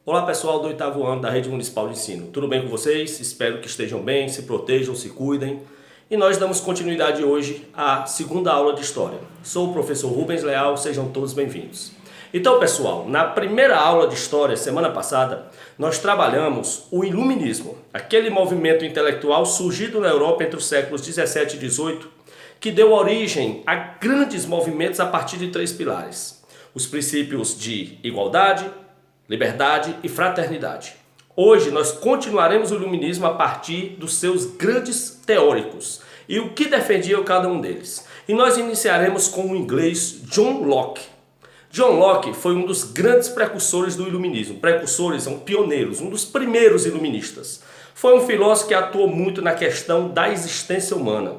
Olá pessoal do oitavo ano da Rede Municipal de Ensino, tudo bem com vocês? Espero que estejam bem, se protejam, se cuidem. E nós damos continuidade hoje à segunda aula de História. Sou o professor Rubens Leal, sejam todos bem-vindos. Então pessoal, na primeira aula de História, semana passada, nós trabalhamos o Iluminismo, aquele movimento intelectual surgido na Europa entre os séculos 17 e 18, que deu origem a grandes movimentos a partir de três pilares: os princípios de igualdade, liberdade e fraternidade. Hoje nós continuaremos o iluminismo a partir dos seus grandes teóricos e o que defendia cada um deles. E nós iniciaremos com o inglês John Locke. John Locke foi um dos grandes precursores do iluminismo. Precursores são pioneiros, um dos primeiros iluministas. Foi um filósofo que atuou muito na questão da existência humana.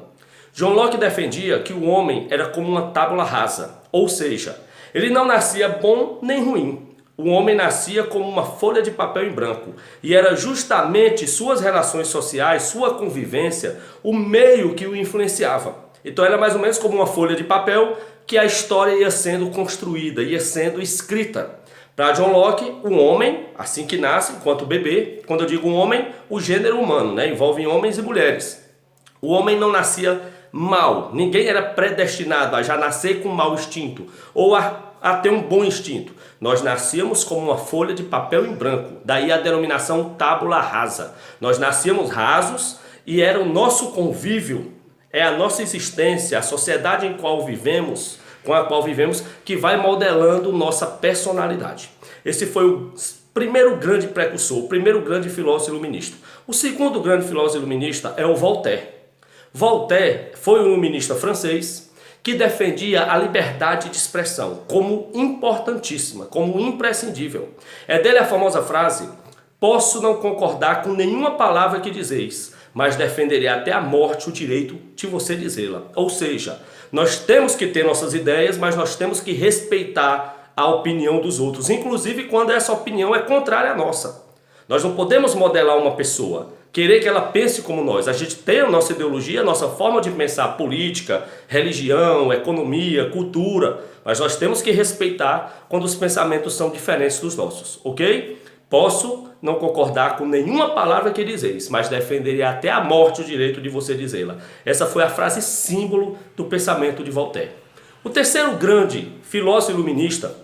John Locke defendia que o homem era como uma tábula rasa, ou seja, ele não nascia bom nem ruim. O homem nascia como uma folha de papel em branco e era justamente suas relações sociais, sua convivência, o meio que o influenciava. Então era mais ou menos como uma folha de papel que a história ia sendo construída, ia sendo escrita. Para John Locke, o homem, assim que nasce, enquanto bebê, quando eu digo um homem, o gênero humano, envolve homens e mulheres. O homem não nascia mal, ninguém era predestinado a já nascer com mau instinto ou a ter um bom instinto. Nós nascíamos como uma folha de papel em branco, daí a denominação tábula rasa. Nós nascíamos rasos e era o nosso convívio, é a nossa existência, a sociedade com a qual vivemos, que vai modelando nossa personalidade. Esse foi o primeiro grande precursor, o primeiro grande filósofo iluminista. O segundo grande filósofo iluminista é o Voltaire. Voltaire foi um iluminista francês que defendia a liberdade de expressão como importantíssima, como imprescindível. É dele a famosa frase: posso não concordar com nenhuma palavra que dizeis, mas defenderei até a morte o direito de você dizê-la. Ou seja, nós temos que ter nossas ideias, mas nós temos que respeitar a opinião dos outros, inclusive quando essa opinião é contrária à nossa. Nós não podemos modelar uma pessoa, querer que ela pense como nós. A gente tem a nossa ideologia, a nossa forma de pensar política, religião, economia, cultura, mas nós temos que respeitar quando os pensamentos são diferentes dos nossos, ok? Posso não concordar com nenhuma palavra que dizeis, mas defenderei até a morte o direito de você dizê-la. Essa foi a frase símbolo do pensamento de Voltaire. O terceiro grande filósofo iluminista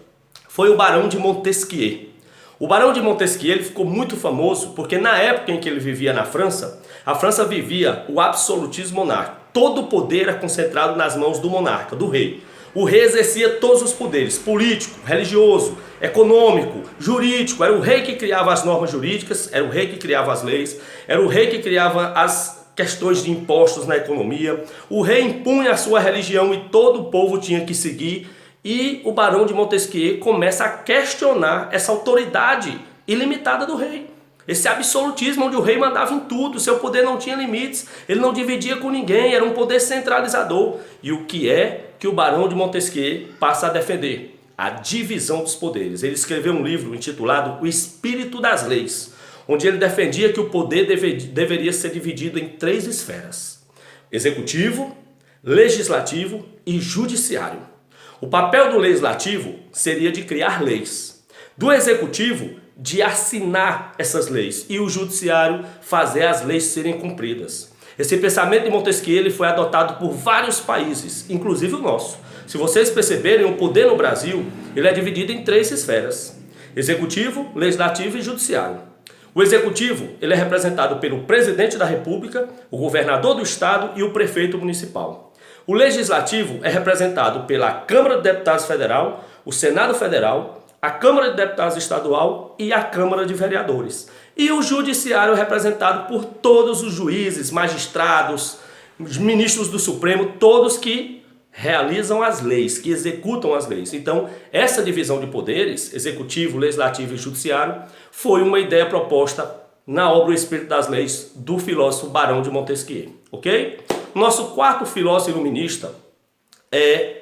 foi o Barão de Montesquieu. O Barão de Montesquieu ele ficou muito famoso porque na época em que ele vivia na França, a França vivia o absolutismo monárquico. Todo o poder era concentrado nas mãos do monarca, do rei. O rei exercia todos os poderes: político, religioso, econômico, jurídico. Era o rei que criava as normas jurídicas, era o rei que criava as leis, era o rei que criava as questões de impostos na economia. O rei impunha a sua religião e todo o povo tinha que seguir. E o Barão de Montesquieu começa a questionar essa autoridade ilimitada do rei. Esse absolutismo onde o rei mandava em tudo, seu poder não tinha limites, ele não dividia com ninguém, era um poder centralizador. E o que é que o Barão de Montesquieu passa a defender? A divisão dos poderes. Ele escreveu um livro intitulado O Espírito das Leis, onde ele defendia que o poder deveria ser dividido em três esferas: executivo, legislativo e judiciário. O papel do legislativo seria de criar leis, do executivo de assinar essas leis e o judiciário fazer as leis serem cumpridas. Esse pensamento de Montesquieu ele foi adotado por vários países, inclusive o nosso. Se vocês perceberem, o poder no Brasil ele é dividido em três esferas: executivo, legislativo e judiciário. O executivo ele é representado pelo presidente da República, o governador do estado e o prefeito municipal. O legislativo é representado pela Câmara de Deputados Federal, o Senado Federal, a Câmara de Deputados Estadual e a Câmara de Vereadores. E o judiciário é representado por todos os juízes, magistrados, os ministros do Supremo, todos que realizam as leis, que executam as leis. Então, essa divisão de poderes, executivo, legislativo e judiciário, foi uma ideia proposta na obra O Espírito das Leis do filósofo Barão de Montesquieu, ok? Nosso quarto filósofo iluminista é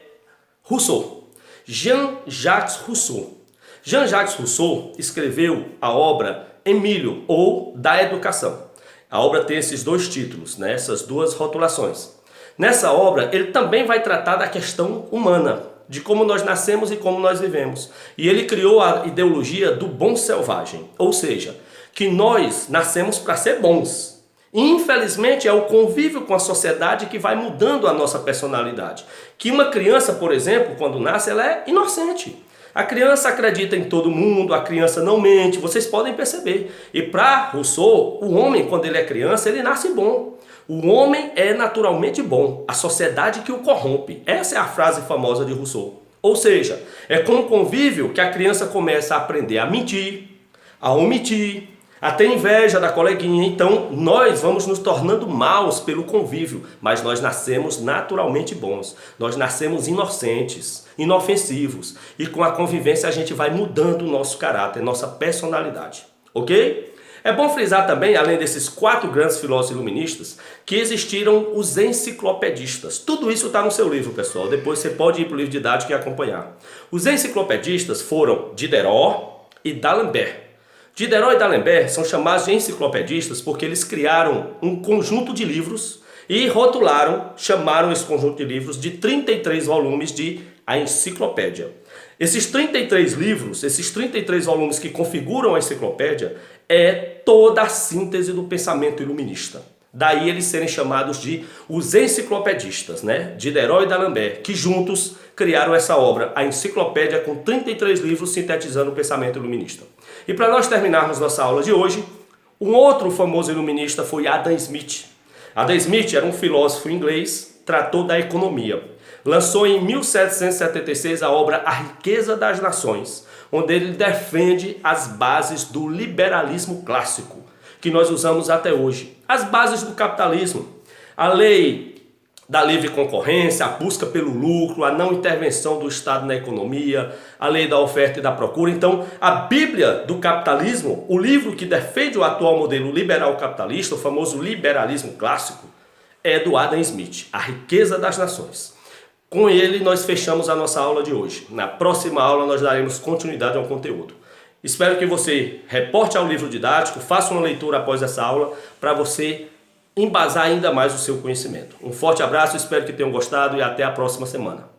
Rousseau, Jean-Jacques Rousseau. Jean-Jacques Rousseau escreveu a obra Emílio, ou Da Educação. A obra tem esses dois títulos, essas duas rotulações. Nessa obra, ele também vai tratar da questão humana. de como nós nascemos e como nós vivemos. E ele criou a ideologia do bom selvagem, ou seja, que nós nascemos para ser bons. Infelizmente é o convívio com a sociedade que vai mudando a nossa personalidade. Que uma criança, por exemplo, quando nasce, ela é inocente. A criança acredita em todo mundo, a criança não mente, vocês podem perceber. E para Rousseau, o homem, quando ele é criança, ele nasce bom. O homem é naturalmente bom, a sociedade que o corrompe. Essa é a frase famosa de Rousseau. Ou seja, é com o convívio que a criança começa a aprender a mentir, a omitir, a ter inveja da coleguinha. Então nós vamos nos tornando maus pelo convívio, mas nós nascemos naturalmente bons, nós nascemos inocentes, inofensivos, e com a convivência a gente vai mudando o nosso caráter, nossa personalidade, ok? É bom frisar também, além desses 4 grandes filósofos iluministas, que existiram os enciclopedistas. Tudo isso está no seu livro, pessoal, depois você pode ir para o livro didático e acompanhar. Os enciclopedistas foram Diderot e D'Alembert. Diderot e D'Alembert são chamados de enciclopedistas porque eles criaram um conjunto de livros e rotularam, chamaram esse conjunto de livros de 33 volumes de A Enciclopédia. Esses 33 livros, esses 33 volumes que configuram a enciclopédia, é toda a síntese do pensamento iluminista. Daí eles serem chamados de os enciclopedistas, né? Diderot e D'Alembert, que juntos criaram essa obra, a enciclopédia, com 33 livros sintetizando o pensamento iluminista. E para nós terminarmos nossa aula de hoje, um outro famoso iluminista foi Adam Smith. Adam Smith era um filósofo inglês, tratou da economia. Lançou em 1776 a obra A Riqueza das Nações, onde ele defende as bases do liberalismo clássico, que nós usamos até hoje. As bases do capitalismo, a lei da livre concorrência, a busca pelo lucro, a não intervenção do Estado na economia, a lei da oferta e da procura. Então, a Bíblia do capitalismo, o livro que defende o atual modelo liberal capitalista, o famoso liberalismo clássico, é do Adam Smith, A Riqueza das Nações. Com ele nós fechamos a nossa aula de hoje. Na próxima aula nós daremos continuidade ao conteúdo. Espero que você reporte ao livro didático, faça uma leitura após essa aula para você embasar ainda mais o seu conhecimento. Um forte abraço, espero que tenham gostado e até a próxima semana.